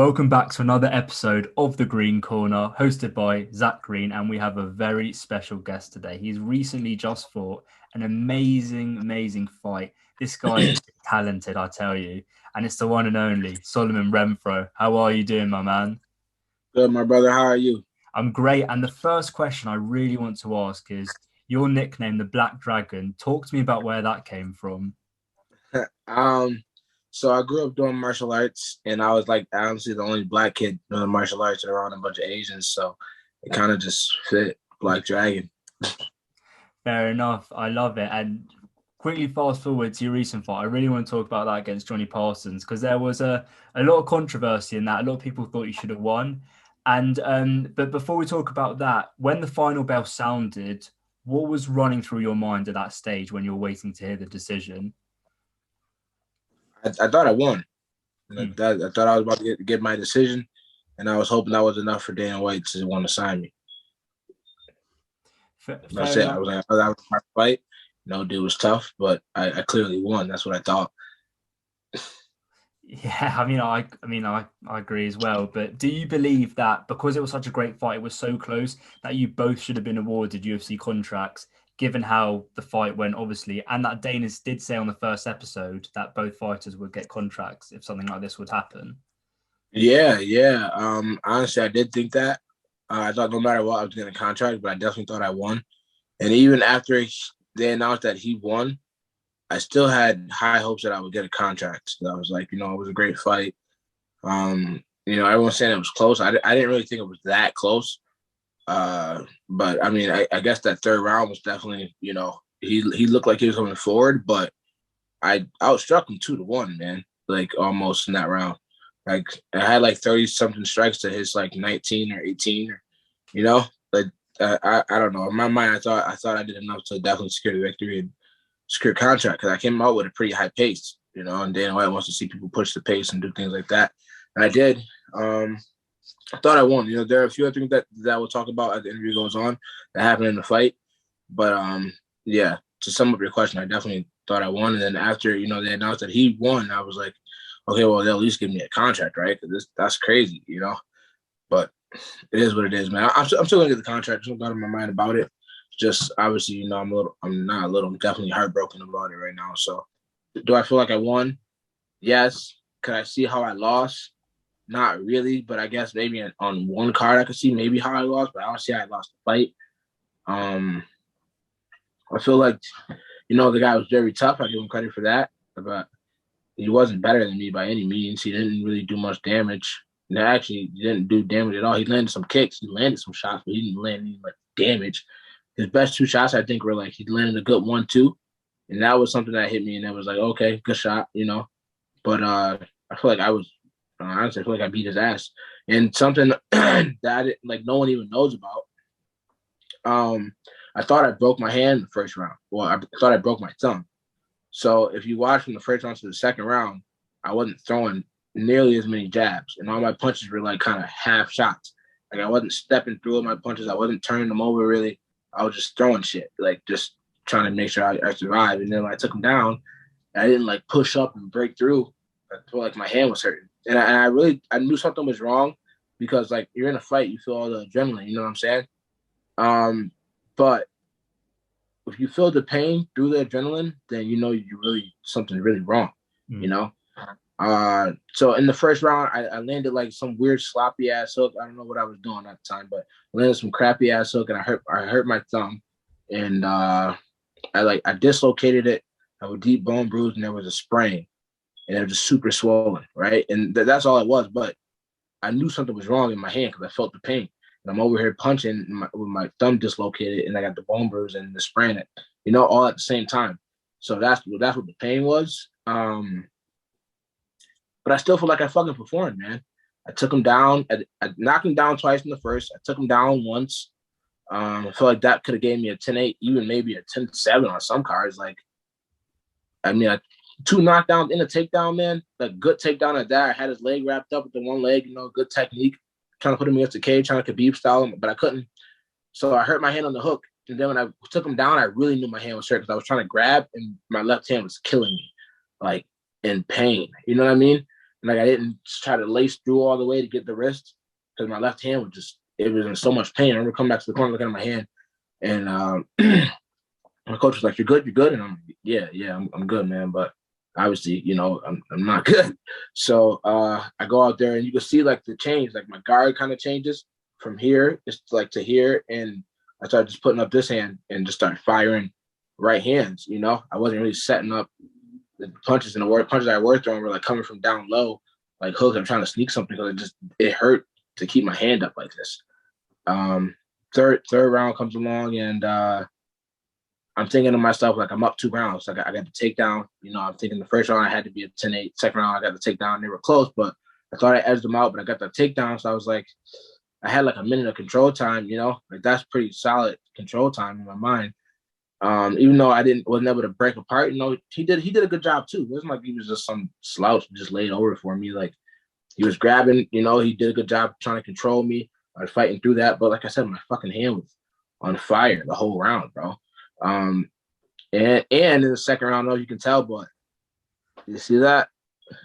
Welcome back to another episode of The Green Corner, hosted by Zach Green, and we have a very special guest today. He's recently just fought an amazing fight. This guy is talented, I tell you, and it's the one and only Solomon Renfro. How are you doing, my man? Good, my brother. How are you? I'm great. And the first question I really want to ask is your nickname, the Black Dragon. Talk to me about where that came from. um, so I grew up doing martial arts, and I was like honestly the only black kid doing martial arts around a bunch of Asians, so it kind of just fit Black Dragon. Fair enough. I love it. And quickly fast forward to your recent fight. I really want to talk about that against Johnny Parsons because there was a lot of controversy in that. A lot of people thought you should have won. And but before we talk about that, when the final bell sounded, what was running through your mind at that stage when you were waiting to hear the decision? I thought I won. Hmm. I thought I was about to get my decision, and I was hoping that was enough for Dana White to want to sign me. That's Fair it. I enough. was like, I thought that was my fight. No, dude was tough, but I clearly won. That's what I thought. Yeah, I agree as well. But do you believe that because it was such a great fight, it was so close that you both should have been awarded UFC contracts, given how the fight went, obviously, and that Dana did say on the first episode that both fighters would get contracts if something like this would happen? Yeah, yeah. Honestly, I did think that. I thought no matter what, I was getting a contract, but I definitely thought I won. And even after they announced that he won, I still had high hopes that I would get a contract. So I was like, it was a great fight. Everyone's saying it was close. I didn't really think it was that close. But I mean, I guess that third round was definitely, he looked like he was coming forward, but I outstruck him 2-1, man. Like almost in that round. Like I had like 30 something strikes to his like 19 or 18, or, you know, like I don't know. In my mind, I thought I did enough to definitely secure the victory and secure contract because I came out with a pretty high pace, and Dana White wants to see people push the pace and do things like that. And I did. I thought I won. There are a few other things that we'll talk about as the interview goes on that happened in the fight. But yeah, to sum up your question, I definitely thought I won. And then after, they announced that he won, I was like, okay, well, they'll at least give me a contract, right? Because that's crazy. But it is what it is, man. I'm still gonna get the contract. There's no doubt in my mind about it. Just obviously, I'm not a little. I'm definitely heartbroken about it right now. So, do I feel like I won? Yes. Could I see how I lost? Not really, but I guess maybe on one card I could see maybe how I lost, but I don't see how I lost the fight. Um, I feel like the guy was very tough. I give him credit for that, but he wasn't better than me by any means. He didn't really do much damage. No, actually, he didn't do damage at all. He landed some kicks. He landed some shots, but he didn't land any like damage. His best two shots, I think, were like he landed a good 1-2, and that was something that hit me, and it was like, okay, good shot. But I feel like I was honestly, I feel like I beat his ass, and something that like no one even knows about. I thought I broke my hand in the first round. Well, I thought I broke my thumb. So if you watch from the first round to the second round, I wasn't throwing nearly as many jabs, and all my punches were like kind of half shots. Like I wasn't stepping through my punches. I wasn't turning them over really. I was just throwing shit, like just trying to make sure I survived. And then when I took him down, I didn't like push up and break through. I felt like my hand was hurting, and I knew something was wrong because like you're in a fight, you feel all the adrenaline. You know what I'm saying? But if you feel the pain through the adrenaline, then you really something really wrong. You Mm. know. So in the first round, I landed like some weird sloppy ass hook. I don't know what I was doing at the time, but I landed some crappy ass hook, and I hurt my thumb, and I dislocated it. I have a deep bone bruise, and there was a sprain, and it was just super swollen, right? And that's all it was. But I knew something was wrong in my hand because I felt the pain. And I'm over here punching with my thumb dislocated, and I got the bone bruise and the sprain, all at the same time. So that's what the pain was. But I still feel like I fucking performed, man. I took him down. I knocked him down twice in the first. I took him down once. I feel like that could have gave me a 10-8, even maybe a 10-7 on some cards. Like, I mean, two knockdowns in a takedown, man. Like, good takedown at that. I had his leg wrapped up with the one leg, good technique. Trying to put him against the cage, trying to Khabib style him, but I couldn't. So I hurt my hand on the hook. And then when I took him down, I really knew my hand was hurt because I was trying to grab and my left hand was killing me, like in pain. You know what I mean? like I didn't try to lace through all the way to get the wrist because my left hand it was in so much pain. I remember coming back to the corner looking at my hand, and my coach was like, "You're good, you're good," and I'm yeah, I'm good, man, but obviously, I'm not good. So I go out there and you can see like the change, like my guard kind of changes from here, it's like to here, and I started just putting up this hand and just started firing right hands. I wasn't really setting up the punches, and the punches I were throwing were like coming from down low, like hooks. I'm trying to sneak something because it hurt to keep my hand up like this. Third round comes along, and I'm thinking to myself, like, I'm up 2 rounds. I got the takedown. I'm thinking the first round I had to be a 10-8. Second round, I got the takedown. They were close, but I thought I edged them out, but I got the takedown. So I was like, I had like a minute of control time, like that's pretty solid control time in my mind. Even though wasn't able to break apart, he did a good job too. It wasn't like he was just some slouch just laid over for me. Like he was grabbing, he did a good job trying to control me. I was fighting through that. But like I said, my fucking hand was on fire the whole round, bro. And in the second round, I don't know if you can tell, but you see that?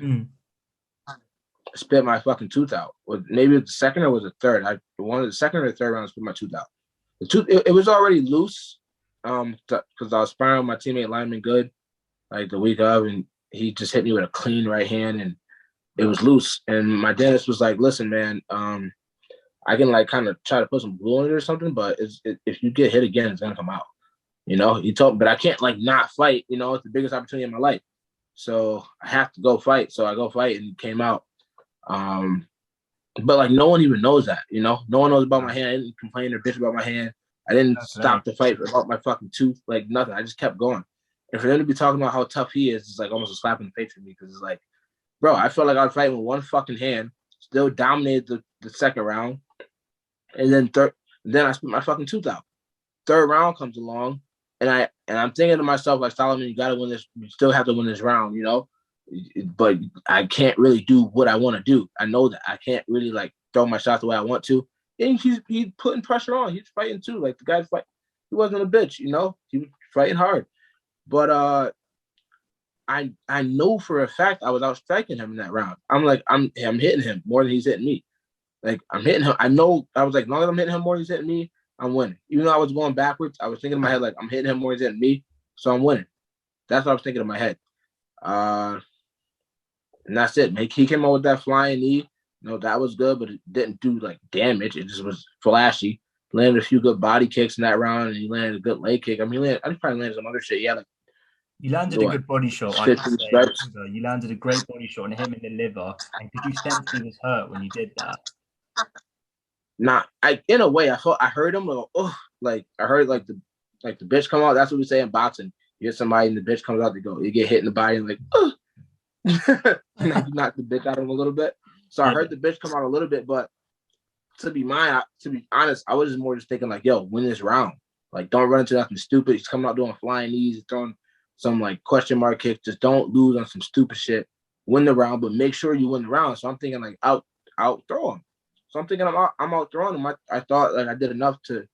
I spit my fucking tooth out. Maybe it was the second or was it third? One of the second or the third round, I spit my tooth out. The tooth, it was already loose, because I was sparring with my teammate Lyman Good, like the week of, and he just hit me with a clean right hand, and it was loose. And my dentist was like, "Listen, man, I can like kind of try to put some glue in it or something, but if you get hit again, it's gonna come out." He told me, but I can't like not fight. It's the biggest opportunity in my life, so I have to go fight. So I go fight, and it came out. But like no one even knows that. No one knows about my hand. I didn't complain or bitch about my hand. I didn't stop the fight about my fucking tooth, like nothing. I just kept going. And for them to be talking about how tough he is like almost a slap in the face for me, because it's like, bro, I felt like I was fighting with one fucking hand, still dominated the second round, and then I spit my fucking tooth out. Third round comes along, and I'm thinking to myself, like, Solomon, you gotta win this. You still have to win this round, but I can't really do what I want to do. I know that I can't really like throw my shots the way I want to. And he's putting pressure on. He's fighting too. Like the guy's fight. He wasn't a bitch, He was fighting hard. But I know for a fact I was out striking him in that round. I'm like, I'm hitting him more than he's hitting me. Like I'm hitting him. I know I was like, as long as I'm hitting him more than he's hitting me, I'm winning. Even though I was going backwards, I was thinking in my head, like, I'm hitting him more than he's hitting me, so I'm winning. That's what I was thinking in my head. And that's it. He came out with that flying knee. That was good, but it didn't do like damage. It just was flashy. Landed a few good body kicks in that round, and he landed a good leg kick. I mean, I probably landed some other shit. Yeah, like you landed a good body shot. I can say, you landed a great body shot on him in the liver. And could you sense he was hurt when you did that? Nah, in a way, I heard him like, oh, like I heard like the bitch come out. That's what we say in boxing. You hit somebody and the bitch comes out. You get hit in the body and like, oh. And you knock the bitch out of him a little bit. So I heard the bitch come out a little bit, but to be honest, I was just thinking like, yo, win this round. Like, don't run into nothing stupid. He's coming out doing flying knees, throwing some like question mark kicks. Just don't lose on some stupid shit. Win the round, but make sure you win the round. So I'm thinking like out throw him. So I'm thinking I'm out throwing him. I thought like I did enough to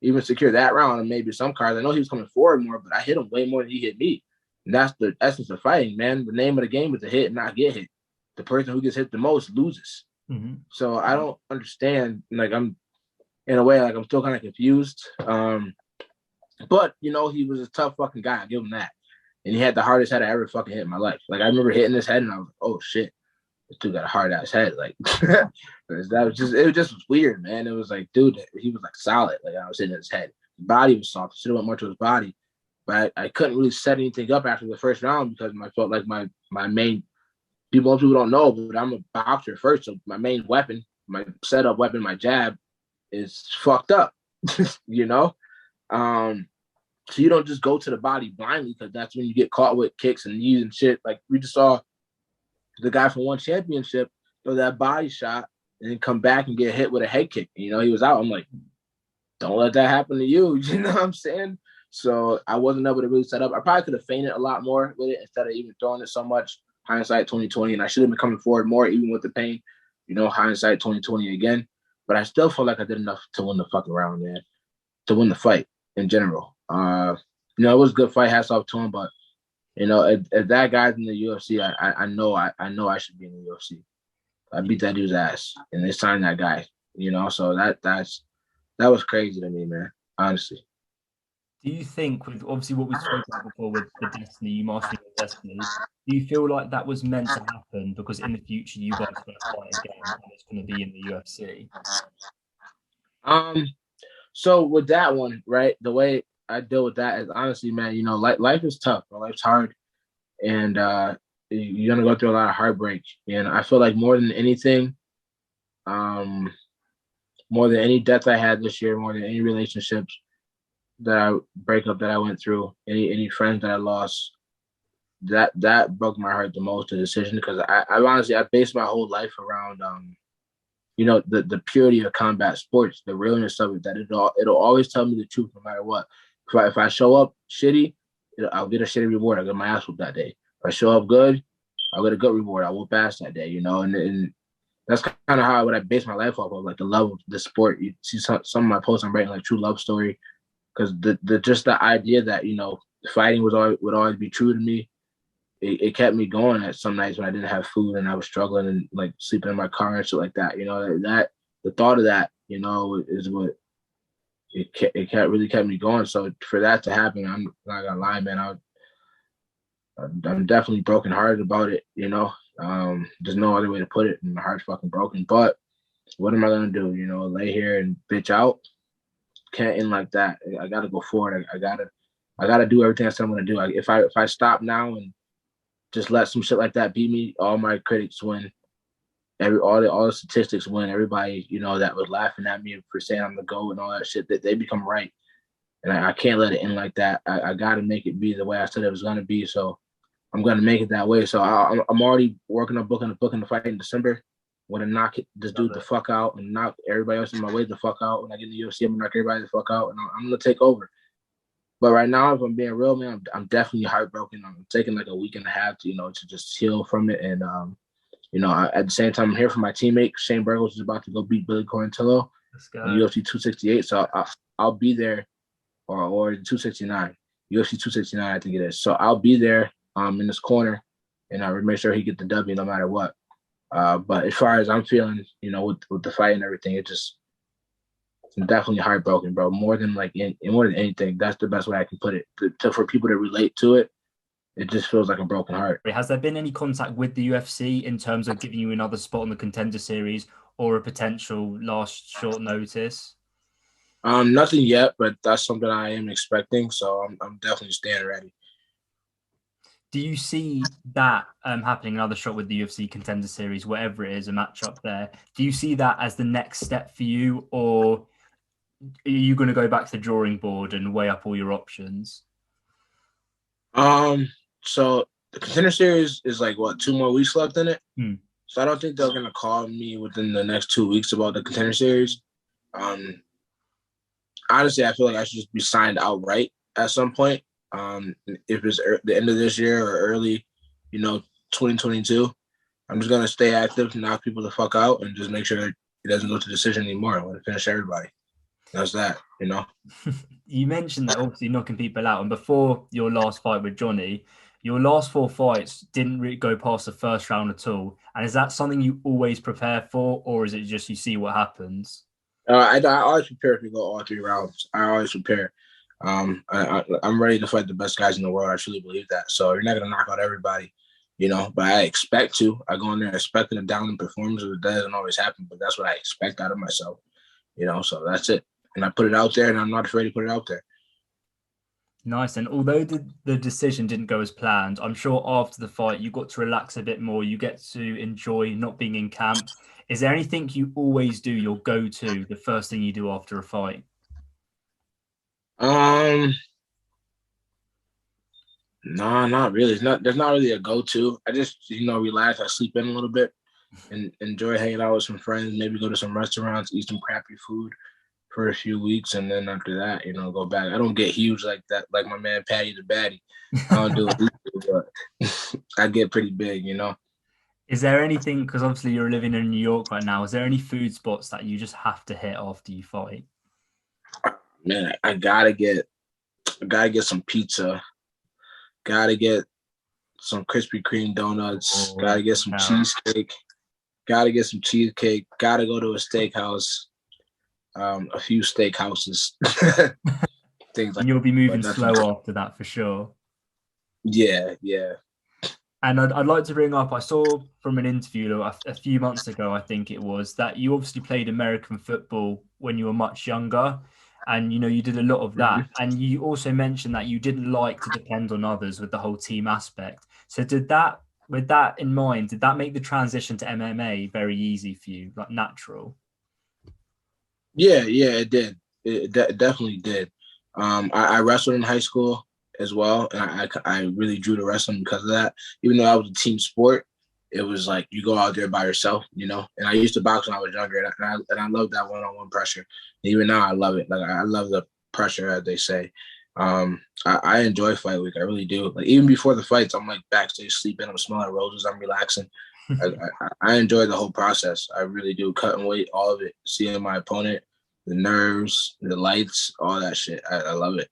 even secure that round and maybe some cards. I know he was coming forward more, but I hit him way more than he hit me. And that's the essence of fighting, man. The name of the game is to hit and not get hit. The person who gets hit the most loses. Mm-hmm. So I don't understand. Like I'm in a way, like I'm still kind of confused. But he was a tough fucking guy. I give him that. And he had the hardest head I ever fucking hit in my life. Like I remember hitting his head and I was like, oh shit, this dude got a hard ass head. Like it was just weird, man. It was like, dude, he was like solid. Like I was hitting his head. His body was soft. Should have went more to his body. But I couldn't really set anything up after the first round because I felt like my main most people don't know, but I'm a boxer first. So my main weapon, my setup weapon, my jab is fucked up, So you don't just go to the body blindly because that's when you get caught with kicks and knees and shit. Like we just saw the guy from one championship throw that body shot and then come back and get hit with a head kick. He was out. I'm like, don't let that happen to you. You know what I'm saying? So I wasn't able to really set up. I probably could have feinted a lot more with it instead of even throwing it so much. Hindsight 2020, and I should have been coming forward more even with the pain. Hindsight 2020 again. But I still feel like I did enough to win the fucking round, man. To win the fight in general. It was a good fight. Hats off to him, but If that guy's in the UFC, I know I should be in the UFC. I beat that dude's ass, and they signed that guy. So that was crazy to me, man. Honestly. Do you think, with obviously what we spoke about before with the Destiny, you mastering your Destiny, do you feel like that was meant to happen because in the future you guys are going to fight again and it's going to be in the UFC? Um. So with that one, right, the way I deal with that is honestly, man. Life is tough. Bro. Life's hard, and you're gonna go through a lot of heartbreak. And I feel like um, more than any death I had this year, more than any relationships breakup that I went through, any friends that I lost, that broke my heart the most. The decision, because I honestly I based my whole life around the purity of combat sports, the realness of it. That it'll always tell me the truth no matter what. If I show up shitty, I'll get a shitty reward. I get my ass whooped that day. If I show up good, I'll get a good reward. I whoop ass that day. And that's kind of how I base my life off of, like the love of the sport. You see some of my posts I'm writing like true love story, because the just the idea that fighting would always be true to me. It kept me going at some nights when I didn't have food and I was struggling and like sleeping in my car and shit like that. That the thought of that, is what really kept me going. So for that to happen, I'm not gonna lie, man. I'm definitely brokenhearted about it. There's no other way to put it. And my heart's fucking broken. But what am I gonna do? Lay here and bitch out? Can't end like that. I gotta go forward. I gotta do everything I said I'm gonna do. If I stop now and just let some shit like that beat me, all my critics win. All the statistics win. Everybody, that was laughing at me for saying I'm the GOAT and all that shit, that they become right. And I can't let it end like that. I got to make it be the way I said it was going to be. So I'm going to make it that way. So I'm already working on booking the fight in December. I'm going to knock this dude the fuck out and knock everybody else in my way the fuck out. When I get in the UFC, I'm going to knock everybody the fuck out, and I'm going to take over. But right now, if I'm being real, man, I'm definitely heartbroken. I'm taking like a week and a half to just heal from it. And at the same time, I'm here for my teammate Shane Burgos is about to go beat Billy Quarantillo Let's on go. UFC 268. So I'll be there, or 269, UFC 269, I think it is. So I'll be there in this corner, and I'll make sure he get the W no matter what. But as far as I'm feeling, with the fight and everything, I'm definitely heartbroken, bro. More than anything, that's the best way I can put it. For people to relate to it, it just feels like a broken heart. Has there been any contact with the UFC in terms of giving you another spot on the Contender series or a potential last short notice? Nothing yet, but that's something I am expecting. So I'm definitely staying ready. Do you see that happening, another shot with the UFC Contender series, whatever it is, a matchup there? Do you see that as the next step for you, or are you going to go back to the drawing board and weigh up all your options? So the Contender series is like what, 2 more weeks left in it. Hmm. So I don't think they're gonna call me within the next 2 weeks about the Contender series. Um, Honestly, I feel like I should just be signed outright at some point. If it's the end of this year or early, 2022, I'm just gonna stay active, knock people the fuck out, and just make sure that it doesn't go to decision anymore. I want to finish everybody. That's that. You mentioned that obviously knocking people out, and before your last fight with Johnny, your last four fights didn't really go past the first round at all. And is that something you always prepare for, or is it just you see what happens? I always prepare to go all 3 rounds. I always prepare. I'm ready to fight the best guys in the world. I truly believe that. So you're not gonna knock out everybody, but I expect to. I go in there expecting a dominant performance, but it doesn't always happen. But that's what I expect out of myself, So that's it. And I put it out there, and I'm not afraid to put it out there. Nice. And although the decision didn't go as planned, I'm sure after the fight you got to relax a bit more. You get to enjoy not being in camp. Is there anything you always do, your go-to, the first thing you do after a fight? Um, no, not really. There's not really a go-to. I just relax. I sleep in a little bit and enjoy hanging out with some friends. Maybe go to some restaurants, eat some crappy food for a few weeks, and then after that, go back. I don't get huge like that, like my man Patty the Batty. I don't do it, but I get pretty big. Is there anything, because obviously you're living in New York right now, is there any food spots that you just have to hit after you fight? Man, I gotta get some pizza. Gotta get some Krispy Kreme donuts. Or Gotta get some now. cheesecake. Gotta get some cheesecake. Gotta go to a steakhouse. A few steakhouses. Things like And you'll be but moving nothing. slow after that for sure. Yeah, yeah. And I'd like to bring up, I saw from an interview a few months ago, I think it was, that you obviously played American football when you were much younger. And, you did a lot of that. Mhm. And you also mentioned that you didn't like to depend on others with the whole team aspect. So with that in mind, did that make the transition to MMA very easy for you, like natural? Yeah, yeah, it did. It definitely did. I wrestled in high school as well, and I really drew to wrestling because of that. Even though I was a team sport, it was like you go out there by yourself, And I used to box when I was younger, and I love that one-on-one pressure. And even now, I love it. Like I love the pressure, as they say. I enjoy fight week. I really do. Like even before the fights, I'm like backstage sleeping. I'm smelling roses. I'm relaxing. I enjoy the whole process. I really do. Cutting weight, all of it. Seeing my opponent, the nerves, the lights, all that shit. I love it.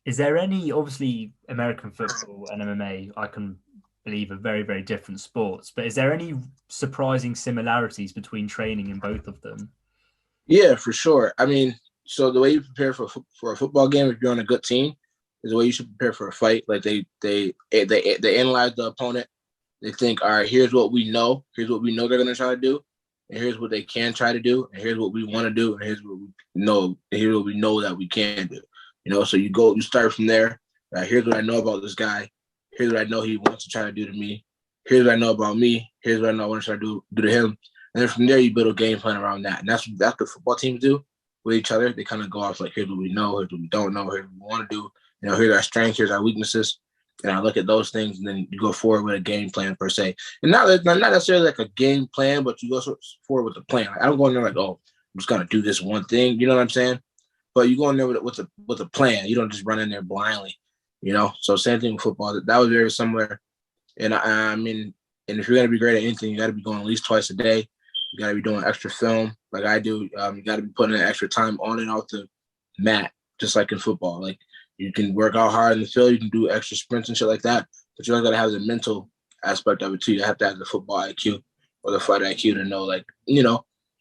Is there any, obviously, American football and MMA, I can believe, are very, very different sports, but is there any surprising similarities between training in both of them? Yeah, for sure. I mean, so the way you prepare for a football game, if you're on a good team, is the way you should prepare for a fight. Like they analyze the opponent. They think, all right, here's what we know. Here's what we know they're gonna try to do, and here's what they can try to do, and here's what we want to do, and here's what we know. And here's what we know that we can do. So you start from there. Here's what I know about this guy. Here's what I know he wants to try to do to me. Here's what I know about me. Here's what I know I want to try to do to him. And then from there, you build a game plan around that. And that's what football teams do with each other. They kind of go off like, here's what we know, here's what we don't know, here's what we want to do. Here's our strengths, here's our weaknesses. And I look at those things, and then you go forward with a game plan per se. And not necessarily like a game plan, but you go forward with a plan. Like, I don't go in there like, oh, I'm just gonna do this one thing. You know what I'm saying? But you go in there with a plan. You don't just run in there blindly. So same thing with football. That was very similar. And I mean, and if you're gonna be great at anything, you got to be going at least twice a day. You got to be doing extra film like I do. You got to be putting in extra time on and off the mat, just like in football. Like you can work out hard in the field, you can do extra sprints and shit like that, but you got to have the mental aspect of it too. You have to have the football IQ or the fight IQ to know, like,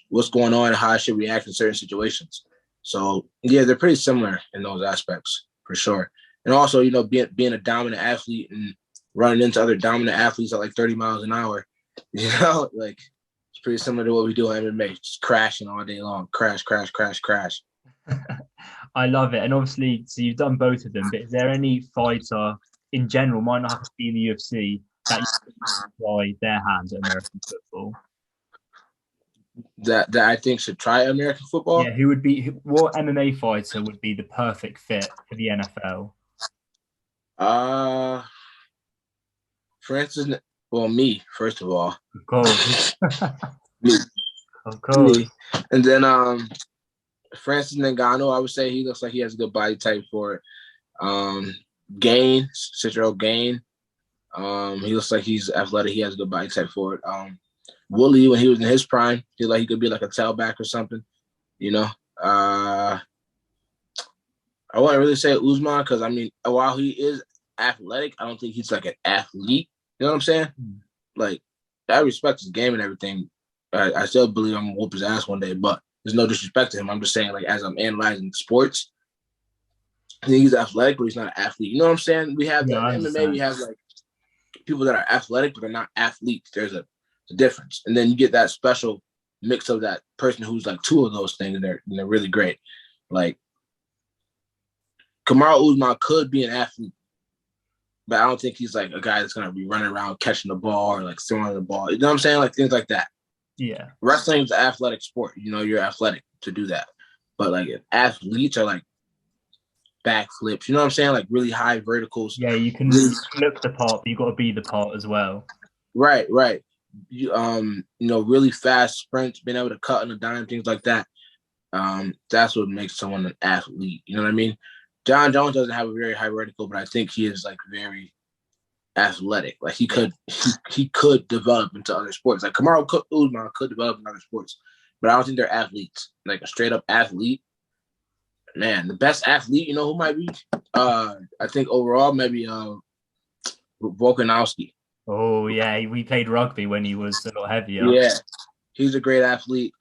what's going on and how I should react in certain situations. So yeah, they're pretty similar in those aspects for sure. And also, being a dominant athlete and running into other dominant athletes at like 30 miles an hour, like it's pretty similar to what we do in MMA, just crashing all day long. Crash, crash, crash, crash. I love it. And obviously, so you've done both of them, but is there any fighter in general, might not have to be in the UFC, that you try their hand at American football? That I think should try American football. Yeah, what MMA fighter would be the perfect fit for the NFL? Uh for instance, well, me, first of all. Of course. Me. Of Me. course. And then Francis Ngannou, I would say he looks like he has a good body type for it. Gain, 6-year-old Gain. He looks like he's athletic. He has a good body type for it. Woodley, when he was in his prime, he looked like he could be like a tailback or something. I wouldn't really say Usman because, I mean, while he is athletic, I don't think he's like an athlete. You know what I'm saying? Like, I respect his game and everything. I still believe I'm going to whoop his ass one day, but there's no disrespect to him. I'm just saying, like, as I'm analyzing sports, I think he's athletic, but he's not an athlete. You know what I'm saying? We have Yeah, that I in MMA. We understand. have like people that are athletic, but they're not athletes. There's a difference, and then you get that special mix of that person who's like two of those things, and they're really great. Like Kamaru Usman could be an athlete, but I don't think he's like a guy that's gonna be running around catching the ball or like throwing the ball. You know what I'm saying? Like things like that. Yeah. Wrestling is an athletic sport. You're athletic to do that, but like athletes are like backflips. You know what I'm saying? Like really high verticals. Yeah, you can Really, look the part, but you got to be the part as well. right, right. Really fast sprints, being able to cut on the dime, things like that. That's what makes someone an athlete. You know what I mean? John Jones doesn't have a very high vertical, but I think he is like very athletic. Like he could develop into other sports. Like Kamaru Usman could develop in other sports, but I don't think they're athletes. Like a straight up athlete. Man, the best athlete, who might be? I think overall maybe Volkanovski. Oh yeah, we played rugby when he was a lot heavier. Yeah, he's a great athlete.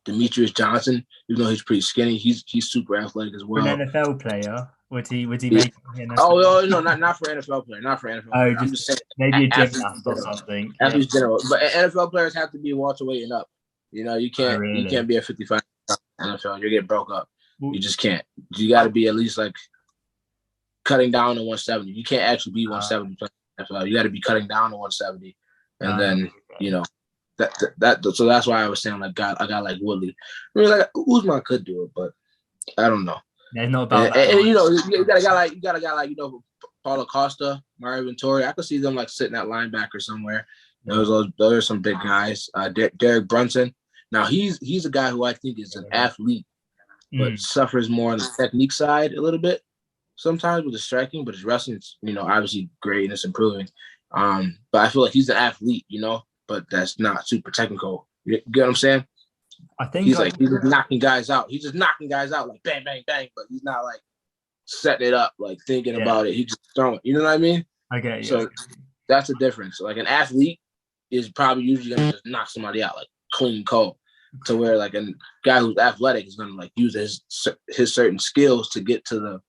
Demetrius Johnson, even though he's pretty skinny, he's super athletic as For an well. NFL player, would he Yeah. make it in the Oh, NFL? no, not for NFL player, not for NFL Oh, player. I'm just just saying maybe a athletes in gymnast or general. something. Yeah. Athletes in general, but NFL players have to be welterweight and up. You Oh can't really? be a 55 NFL. You get broke up. Well, You just can't. You got to be at least like cutting down to 170. You can't actually be uh, 170 NFL. You got to be cutting down to 170, and uh, then that. So that's why I was saying like God, I got like Woodley. I mean, like Uzman could do it, but I don't know. yeah, it's not about that And life. you got a guy like Paulo Costa, Mario Ventori. I could see them like sitting at linebacker somewhere. Those are some big guys. Derek Brunson. Now he's a guy who I think is an athlete, but Mm. suffers more on the technique side a little bit sometimes with the striking. But his wrestling is obviously great and it's improving. But I feel like he's an athlete, but that's not super technical. You get what I'm saying? I think He's I like he's just knocking guys out. He's just knocking guys out like bang, bang, bang. But he's not like setting it up, like thinking yeah, about it. He just throwing. You know what I mean? I get you. So that's the difference. Like an athlete is probably usually gonna just knock somebody out like clean cold. To where like a guy who's athletic is gonna like use his certain skills to get to the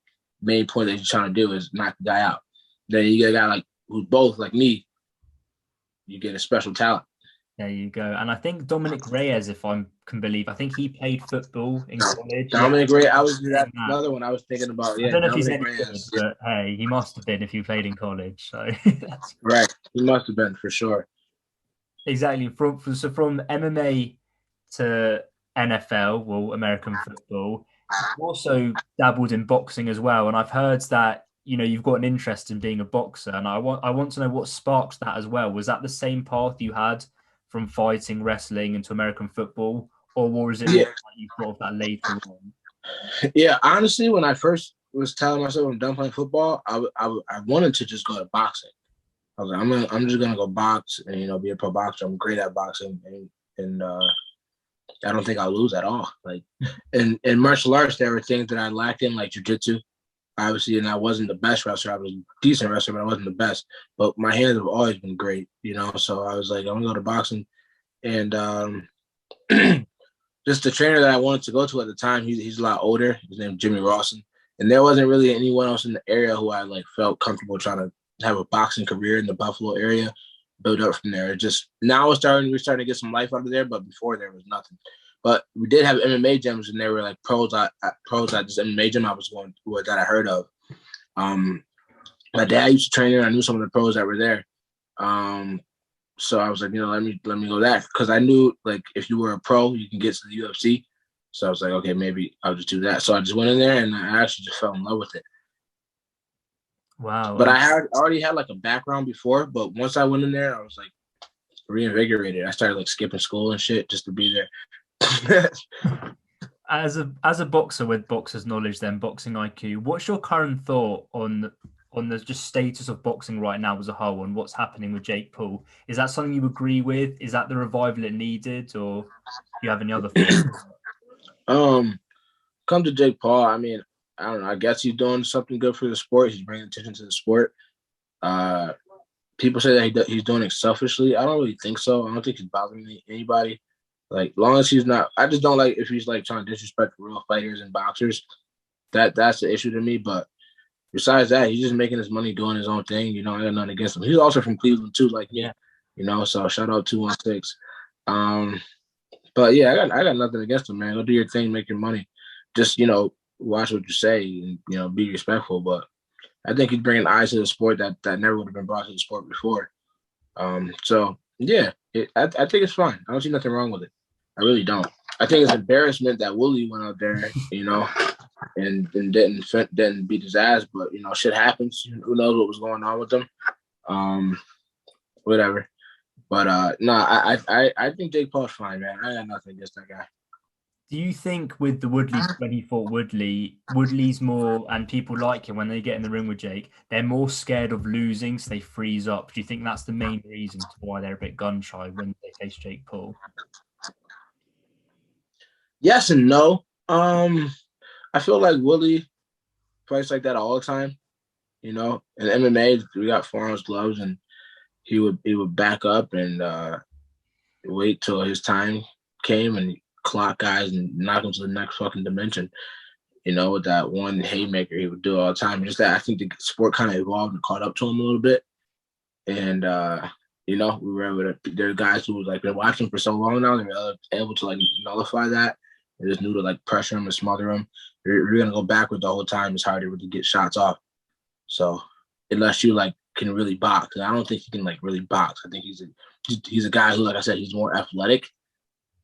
main point that he's trying to do is knock the guy out. Then you get a guy like who's both like me. You get a special talent. There you go. And I think Dominic Reyes, if I can believe, I think he played football in college. Yeah, Dominic Ray, that's that. another one I was thinking about. I Yeah, don't know if he's Dominic any good, Reyes. but hey, he must have been if he played in college. So that's Right. He must have been for sure. exactly from MMA to NFL, well, American football. You also dabbled in boxing as well, and I've heard that you've got an interest in being a boxer, and I want to know what sparked that as well. Was that the same path you had from fighting, wrestling into American football, or was it more Yeah. like you thought of that later on? Yeah. Honestly, when I first was telling myself I'm done playing football, I wanted to just go to boxing. I was like, I'm just gonna go box and be a pro boxer. I'm great at boxing and I don't think I'll lose at all. Like in martial arts, there were things that I lacked in, like jujitsu, obviously, and I wasn't the best wrestler. I was a decent wrestler, but I wasn't the best. But my hands have always been great. So I was like, I'm gonna go to boxing, and just the trainer that I wanted to go to at the time, he's a lot older. His name's Jimmy Rawson, and there wasn't really anyone else in the area who I like felt comfortable trying to have a boxing career in the Buffalo area. Build up from there. Just now we're starting to get some life out of there, but before there was nothing. But we did have MMA gyms, and there were like pros at this MMA gym I was going to that I heard of. My dad used to train there. I knew some of the pros that were there. So I was like, let me go that because I knew like if you were a pro, you can get to the UFC. So I was like, okay, maybe I'll just do that. So I just went in there and I actually just fell in love with it. Wow. But I had already had like a background before, but once I went in there, I was like reinvigorated. I started like skipping school and shit just to be there. As a boxer with boxer's knowledge, then boxing IQ, what's your current thought on the just status of boxing right now as a whole and what's happening with Jake Paul? Is that something you agree with? Is that the revival it needed, or do you have any other thoughts? Come to Jake Paul. I mean, I don't know. I guess he's doing something good for the sport. He's bringing attention to the sport. People say that he's doing it selfishly. I don't really think so. I don't think he's bothering anybody. Like, long as he's not, I just don't like if he's like trying to disrespect real fighters and boxers. That's the issue to me. But besides that, he's just making his money doing his own thing. I got nothing against him. He's also from Cleveland too, like me. Yeah. So shout out 216. But yeah, I got nothing against him, man. Go do your thing, make your money. Just watch what you say and be respectful. But I think he's bringing eyes to the sport that never would have been brought to the sport before. So yeah, I think it's fine. I don't see nothing wrong with it. I really don't. I think it's embarrassment that Woodley went out there, and didn't beat his ass. But shit happens. Who knows what was going on with him? Whatever. But no, I think Jake Paul's fine, man. I got nothing against that guy. Do you think with the Woodley, when he fought Woodley's more, and people like him when they get in the ring with Jake, they're more scared of losing, so they freeze up. Do you think that's the main reason why they're a bit gun shy when they face Jake Paul? Yes and no. I feel like Woodley fights like that all the time. You know, in MMA we got forearms gloves, and he would back up and wait till his time came and clock guys and knock them to the next fucking dimension. You know, with that one haymaker he would do all the time. Just that I think the sport kind of evolved and caught up to him a little bit. And you know, we were able to. There are guys who was like been watching for so long now. They were able to like nullify that. They just knew to like pressure him and smother him. You're gonna go backward the whole time. It's harder to get shots off. So unless you like can really box, and I don't think he can like really box. I think he's a guy who, like I said, he's more athletic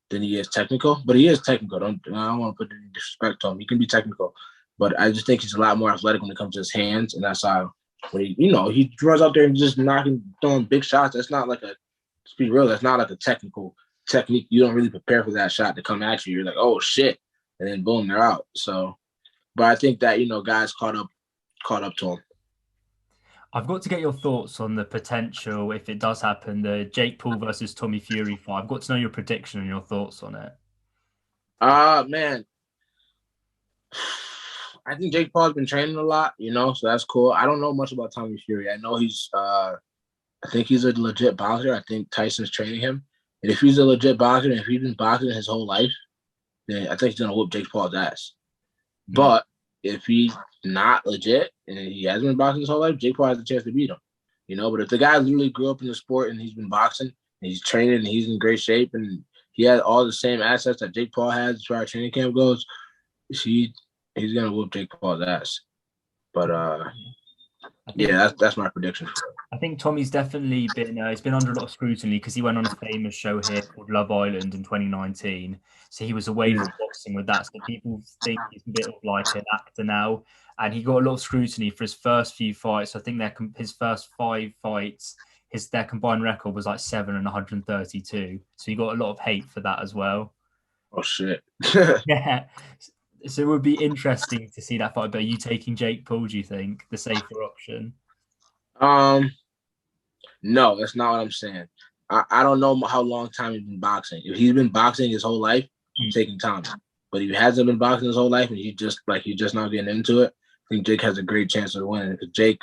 than he is technical. But he is technical. I don't want to put any disrespect to him. He can be technical, but I just think he's a lot more athletic when it comes to his hands, and that's how when he runs out there and just throwing big shots. That's not like to be real, that's not like a technical technique. You don't really prepare for that shot to come at you. You're like, oh shit, and then boom, they're out. So, but I think that guys caught up to him. I've got to get your thoughts on the potential, if it does happen, the Jake Paul versus Tommy Fury fight. I've got to know your prediction and your thoughts on it. Man, I think Jake Paul's been training a lot, so that's cool. I don't know much about Tommy Fury. I know I think he's a legit boxer. I think Tyson's training him. And if he's a legit boxer and if he's been boxing his whole life, then I think he's gonna whoop Jake Paul's ass. Mm. But if he's not legit and he hasn't been boxing his whole life, Jake Paul has a chance to beat him. But if the guy literally grew up in the sport and he's been boxing and he's training and he's in great shape and he has all the same assets that Jake Paul has as far as training camp goes, he's gonna whoop Jake Paul's ass. But yeah, that's my prediction. I think Tommy's definitely been he's been under a lot of scrutiny because he went on a famous show here called Love Island in 2019. So he was away from boxing with that. So people think he's a bit of like an actor now, and he got a lot of scrutiny for his first few fights. I think his first 5 fights, their combined record was like 7 and 132. So he got a lot of hate for that as well. Oh shit. Yeah. So it would be interesting to see that fight. But are you taking Jake Paul, do you think, the safer option? No, that's not what I'm saying. I don't know how long time he's been boxing. If he's been boxing his whole life, I'm taking Tommy. But if he hasn't been boxing his whole life and he's just not getting into it, I think Jake has a great chance of winning. Because Jake,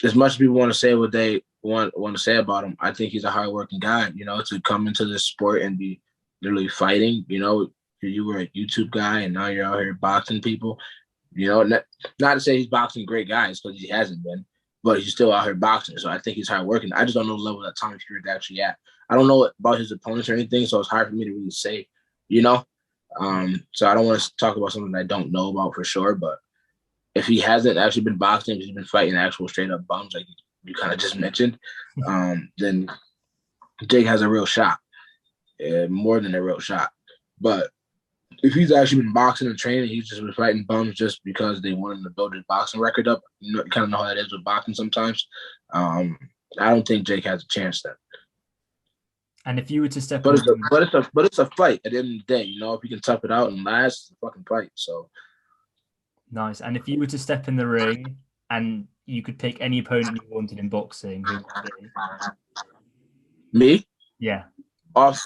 as much as people want to say what they want to say about him, I think he's a hardworking guy. To come into this sport and be literally fighting. You were a YouTube guy and now you're out here boxing people. Not to say he's boxing great guys because he hasn't been, but he's still out here boxing. So I think he's hardworking. I just don't know the level that Tommy Fury is actually at. I don't know about his opponents or anything, so it's hard for me to really say, So I don't want to talk about something I don't know about for sure. But if he hasn't actually been boxing, if he's been fighting actual straight up bums like you kind of just mentioned, then Jake has a real shot, more than a real shot. But if he's actually been boxing and training, he's just been fighting bums just because they want him to build his boxing record up. You kind of know how that is with boxing sometimes. I don't think Jake has a chance then. And if you were to step, but it's a fight at the end of the day. If you can tough it out and last, it's a fucking fight. So nice. And if you were to step in the ring and you could pick any opponent you wanted in boxing, who would it be? Me? Yeah. Off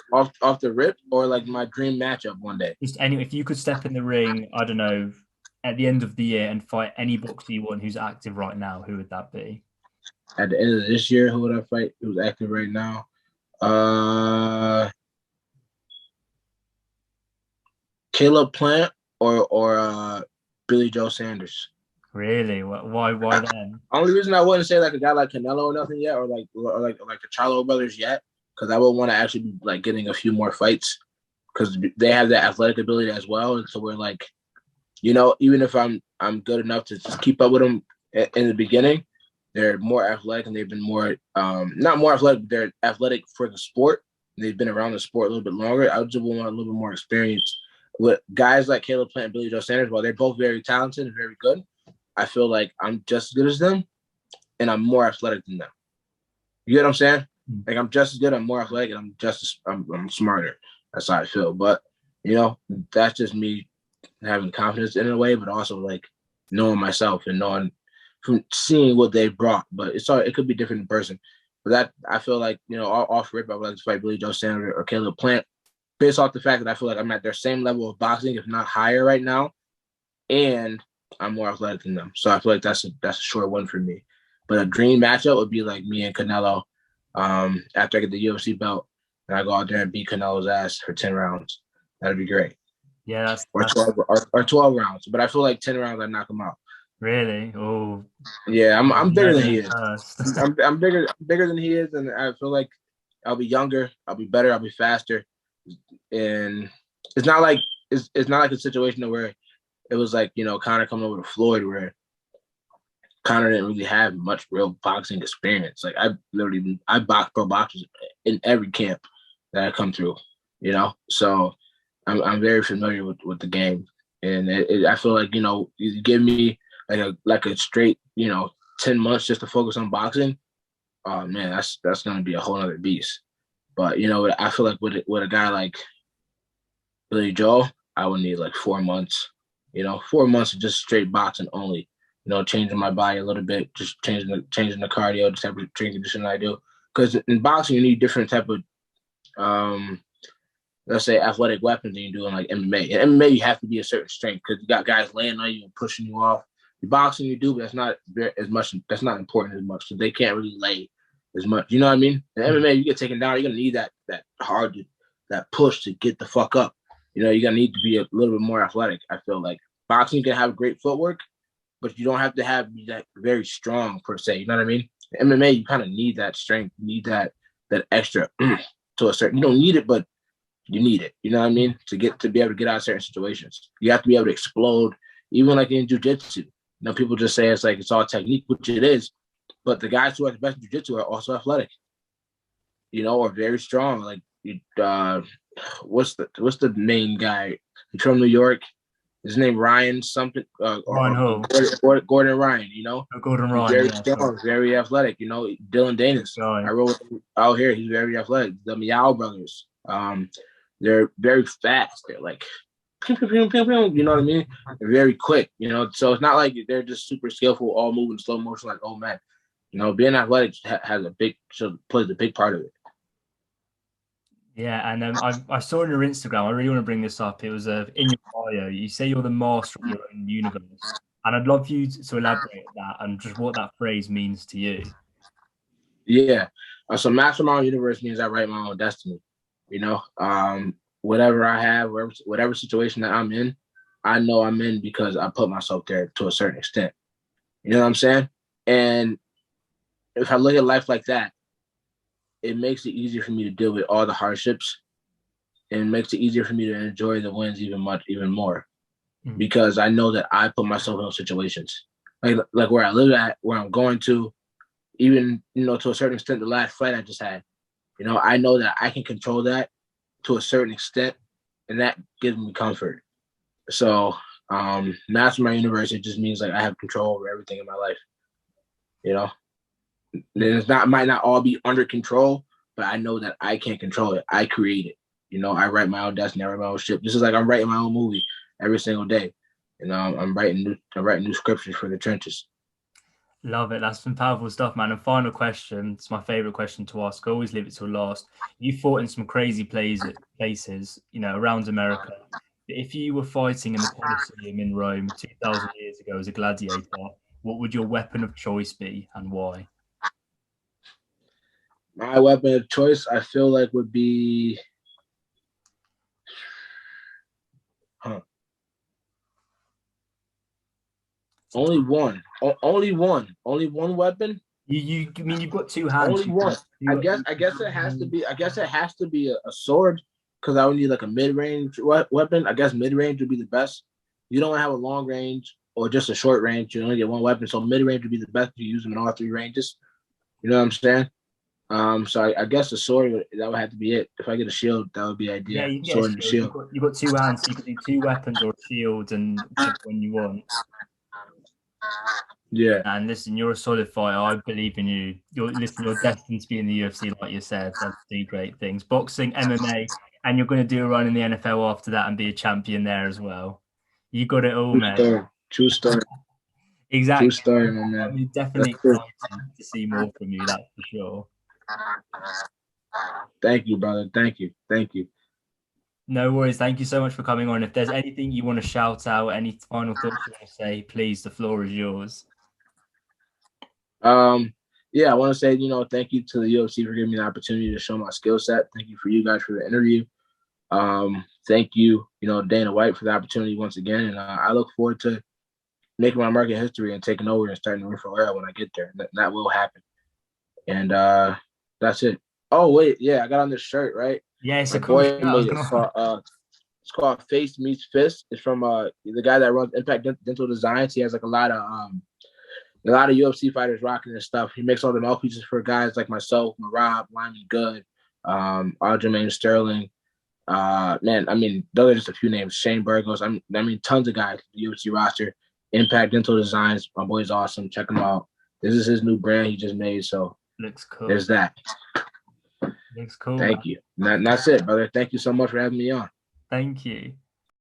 the rip, or like my dream matchup one day? Just anyway, if you could step in the ring, I don't know, at the end of the year and fight any boxer you want who's active right now, who would that be? At the end of this year, who would I fight who's active right now? Caleb Plant or Billy Joe Sanders. Really? Why then? Only reason I wouldn't say like a guy like Canelo or nothing yet, or like the Charlo brothers yet, because I would want to actually be like getting a few more fights because they have that athletic ability as well. And so we're like, even if I'm good enough to just keep up with them in the beginning, they're more athletic and they've been more not more athletic, but they're athletic for the sport. They've been around the sport a little bit longer. I just want a little bit more experience with guys like Caleb Plant and Billy Joe Sanders. While they're both very talented and very good, I feel like I'm just as good as them and I'm more athletic than them. You get what I'm saying? Like I'm just as good, I'm more athletic, and I'm smarter. That's how I feel. But that's just me having confidence in a way, but also like knowing myself and knowing from seeing what they brought. But it could be different in person. But that I feel like off rip, I would like to fight Billy Joe Sanders or Caleb Plant, based off the fact that I feel like I'm at their same level of boxing, if not higher, right now, and I'm more athletic than them. So I feel like that's a short one for me. But a dream matchup would be like me and Canelo. After I get the UFC belt, and I go out there and beat Canelo's ass for 10 rounds. That'd be great. Yeah, Or 12 rounds. But I feel like 10 rounds I knock him out. really. Oh, Yeah, I'm bigger than he is. first. I'm bigger than he is, and I feel like I'll be younger, I'll be better, I'll be faster, and it's not like it's not like a situation where it was like Conor coming over to Floyd, where Conor didn't really have much real boxing experience. Like I box pro boxers in every camp that I come through, so I'm very familiar with the game, and I feel like you give me like a straight 10 months just to focus on boxing. Oh man, that's gonna be a whole other beast. But I feel like with a guy like Billy Joe, I would need like 4 months. 4 months of just straight boxing only. Changing my body a little bit, just changing the cardio, the type of training conditioning I do. Because in boxing, you need different type of let's say athletic weapons than you do in like MMA. In MMA, you have to be a certain strength because you got guys laying on you and pushing you off. The boxing you do, but that's not as much. That's not important as much. So they can't really lay as much. You know what I mean? In MMA, you get taken down. You're gonna need that that push to get the fuck up. You're gonna need to be a little bit more athletic. I feel like boxing can have great footwork, but you don't have to be that very strong per se. You know what I mean? In MMA, you kind of need that strength. You need that extra to a certain. You don't need it, but you need it. You know what I mean? To be able to get out of certain situations, you have to be able to explode. Even like in jiu-jitsu, people just say it's like it's all technique, which it is. But the guys who are the best in jiu-jitsu are also athletic, or very strong. Like, what's the main guy? He's from New York. His name Ryan something. Ryan Hall. Gordon Ryan. Gordon He's Ryan. very Yeah, strong, very athletic. Dylan Danis. I wrote out here. He's very athletic. The Meow brothers. They're very fast. They're like, pew, pew, pew, pew, pew, you know what I mean? They're very quick. So it's not like they're just super skillful, all moving slow motion like old men. Being athletic plays a big part of it. Yeah, and I saw on your Instagram. I really want to bring this up. It was in your bio. You say you're the master of your own universe, and I'd love you to elaborate on that and just what that phrase means to you. Yeah. So master my own universe means I write my own destiny. Whatever I have, whatever situation that I'm in, I know I'm in because I put myself there to a certain extent. You know what I'm saying? And if I look at life like that, it makes it easier for me to deal with all the hardships, and it makes it easier for me to enjoy the wins even more, because I know that I put myself in those situations, like where I live at, where I'm going to, even to a certain extent. The last fight I just had, I know that I can control that to a certain extent, and that gives me comfort. So, master my universe, it just means like I have control over everything in my life. Then might not all be under control, but I know that I can't control it. I create it. I write my own destiny. I write my own ship. This is like I'm writing my own movie every single day. I'm writing new scriptures for the trenches. Love it. That's some powerful stuff, man. And final question. It's my favorite question to ask. I always leave it till last. You fought in some crazy places, around America. If you were fighting in the Colosseum in Rome 2,000 years ago as a gladiator, what would your weapon of choice be and why? My weapon of choice, I feel like, would be only one weapon. I mean, you've got two hands. Only one. I guess it has to be. I guess it has to be a sword, because I would need like a mid-range weapon. I guess mid-range would be the best. You don't have a long range or just a short range. You only get one weapon, so mid-range would be the best. You use them in all three ranges. You know what I'm saying? So I guess the sword, that would have to be it. If I get a shield, that would be ideal. Yeah, you can get Sword a and shield. shield. You've got two hands, so you can do two weapons or a shield and whichever one you want. Yeah. And listen, you're a solid fighter. I believe in you. You're destined to be in the UFC, like you said. That's do great things. Boxing, MMA, and you're going to do a run in the NFL after that and be a champion there as well. You got it all, man. True story. Exactly. True story, my man. I'm definitely excited to see more from you. That's for sure. Thank you, brother. Thank you. No worries. Thank you so much for coming on. If there's anything you want to shout out, any final thoughts you want to say, please, the floor is yours. Yeah, I want to say, thank you to the UFC for giving me the opportunity to show my skill set. Thank you for you guys for the interview. Thank you, Dana White for the opportunity once again. And I look forward to making my market history and taking over and starting the Renfro era when I get there. That will happen. And that's it. Oh, wait. Yeah, I got on this shirt, right? Yeah, it's My a cool boy show. I was made it. gonna. It's called Face Meets Fist. It's from the guy that runs Impact Dental Designs. He has like a lot of UFC fighters rocking his stuff. He makes all the mouthpieces for guys like myself, Marab, Lyman Good, Aljamain Sterling. Man, I mean, those are just a few names. Shane Burgos. Tons of guys. The UFC roster. Impact Dental Designs. My boy's awesome. Check him out. This is his new brand he just made. So Looks cool. there's that. Looks cool, man. Thank you. That's it, brother. Thank you so much for having me on. Thank you.